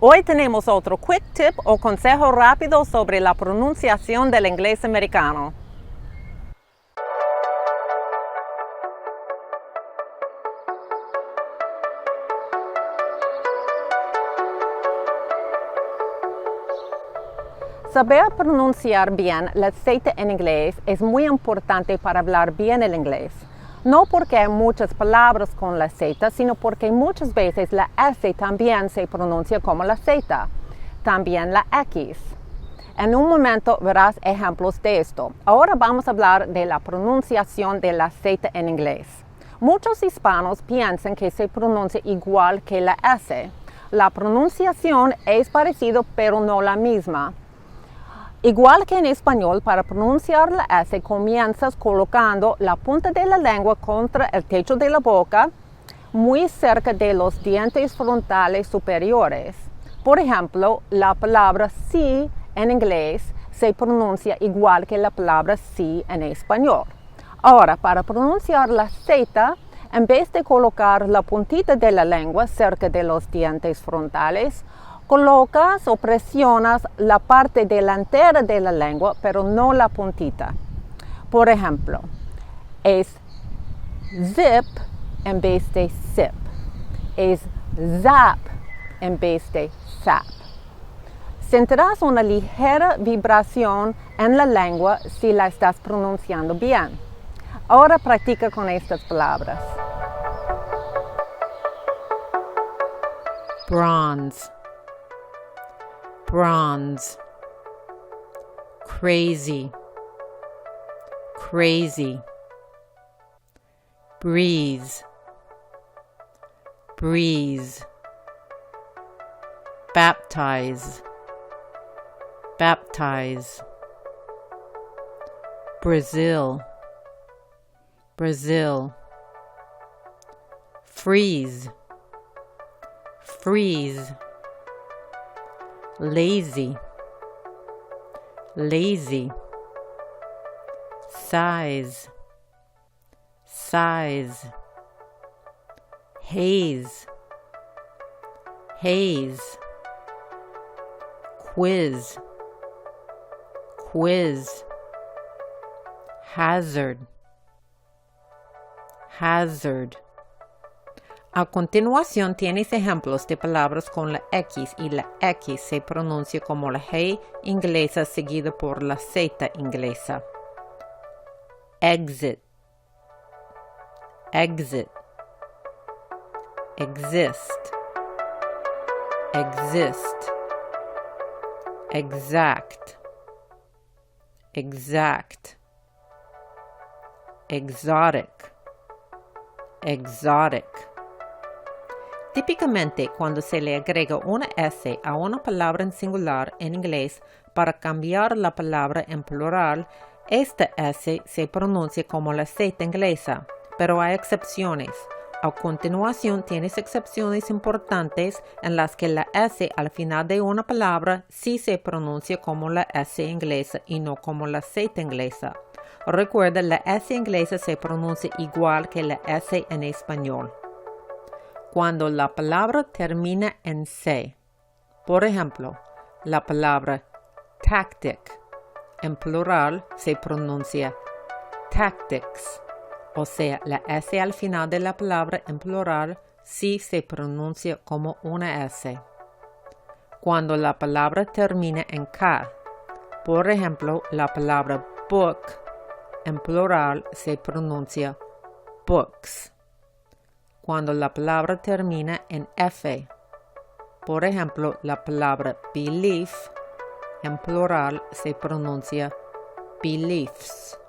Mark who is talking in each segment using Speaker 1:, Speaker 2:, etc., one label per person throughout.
Speaker 1: Hoy tenemos otro quick tip o consejo rápido sobre la pronunciación del inglés americano. Saber pronunciar bien la Z en inglés es muy importante para hablar bien el inglés. No porque hay muchas palabras con la Z, sino porque muchas veces la S también se pronuncia como la Z, también la X. En un momento verás ejemplos de esto. Ahora vamos a hablar de la pronunciación de la Z en inglés. Muchos hispanos piensan que se pronuncia igual que la S. La pronunciación es parecida pero no la misma. Igual que en español, para pronunciar la S comienzas colocando la punta de la lengua contra el techo de la boca, muy cerca de los dientes frontales superiores. Por ejemplo, la palabra sí en inglés se pronuncia igual que la palabra sí en español. Ahora, para pronunciar la Z, en vez de colocar la puntita de la lengua cerca de los dientes frontales, colocas o presionas la parte delantera de la lengua, pero no la puntita. Por ejemplo, es zip en vez de sip. Es zap en vez de zap. Sentirás una ligera vibración en la lengua si la estás pronunciando bien. Ahora practica con estas palabras.
Speaker 2: Bronze, bronze. Crazy, crazy. Breeze, breeze. Baptize, baptize. Brazil, Brazil. Freeze, freeze. Lazy, lazy. Size, size. Haze, haze. Quiz, quiz. Hazard, hazard. A continuación tienes ejemplos de palabras con la X y la X se pronuncia como la G inglesa seguida por la Z inglesa. Exit, exit. Exist, exist. Exact, exact. Exotic, exotic. Típicamente, cuando se le agrega una S a una palabra en singular en inglés para cambiar la palabra en plural, esta S se pronuncia como la Z inglesa, pero hay excepciones. A continuación, tienes excepciones importantes en las que la S al final de una palabra sí se pronuncia como la S inglesa y no como la Z inglesa. Recuerda, la S inglesa se pronuncia igual que la S en español. Cuando la palabra termina en C, por ejemplo, la palabra tactic en plural se pronuncia tactics, o sea, la S al final de la palabra en plural sí se pronuncia como una S. Cuando la palabra termina en K, por ejemplo, la palabra book en plural se pronuncia books. Cuando la palabra termina en F, por ejemplo, la palabra belief en plural se pronuncia beliefs.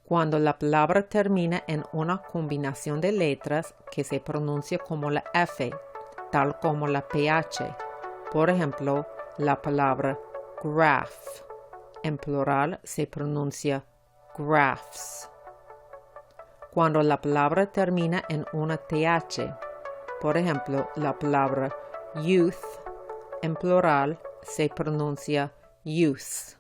Speaker 2: Cuando la palabra termina en una combinación de letras que se pronuncia como la F, tal como la PH, por ejemplo, la palabra graph en plural se pronuncia graphs. Cuando la palabra termina en una TH, por ejemplo, la palabra youth en plural se pronuncia youths.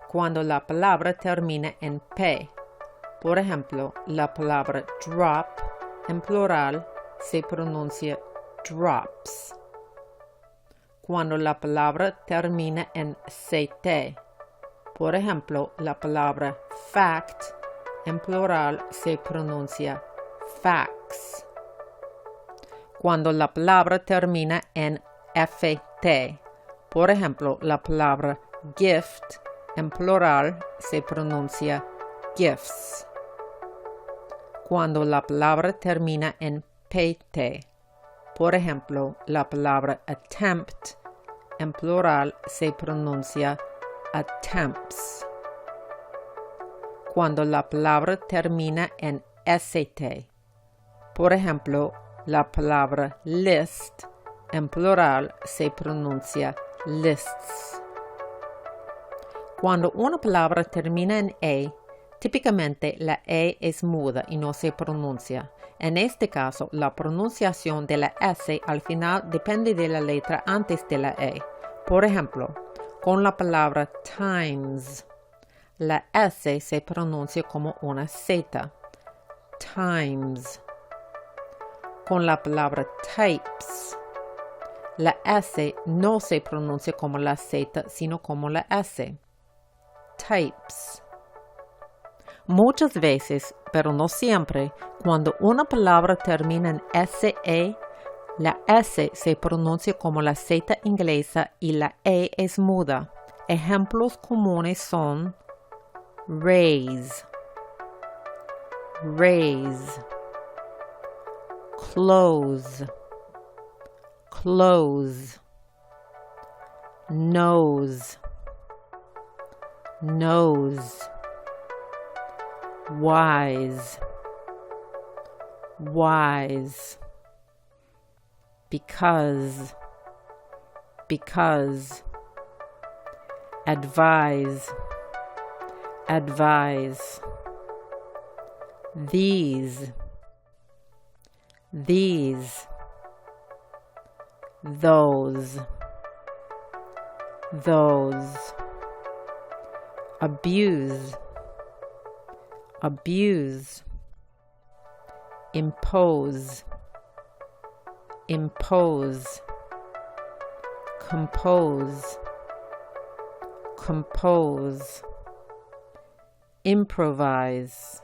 Speaker 2: Cuando la palabra termina en P, por ejemplo, la palabra drop en plural se pronuncia drops. Cuando la palabra termina en CT. Por ejemplo, la palabra fact en plural se pronuncia facts. Cuando la palabra termina en FT. Por ejemplo, la palabra gift en plural se pronuncia gifts. Cuando la palabra termina en PT. Por ejemplo, la palabra attempt en plural se pronuncia attempts. Cuando la palabra termina en ST. Por ejemplo, la palabra list en plural se pronuncia lists. Cuando una palabra termina en E, típicamente la E es muda y no se pronuncia. En este caso, la pronunciación de la S al final depende de la letra antes de la E. Por ejemplo, con la palabra times, la S se pronuncia como una Z. Times. Con la palabra types, la S no se pronuncia como la Z, sino como la S. Types. Muchas veces, pero no siempre, cuando una palabra termina en SE, la S se pronuncia como la Z inglesa y la E es muda. Ejemplos comunes son raise, raise, close, close, nose, nose, wise, wise, because, advise, advise, these, those, abuse, impose, compose, improvise.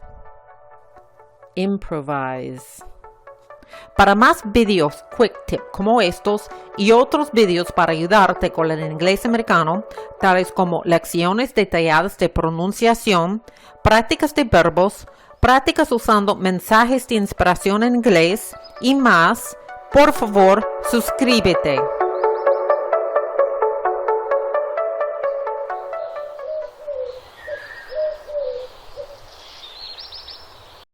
Speaker 2: Para más videos Quick Tip como estos y otros videos para ayudarte con el inglés americano, tales como lecciones detalladas de pronunciación, prácticas de verbos, prácticas usando mensajes de inspiración en inglés y más, por favor, suscríbete.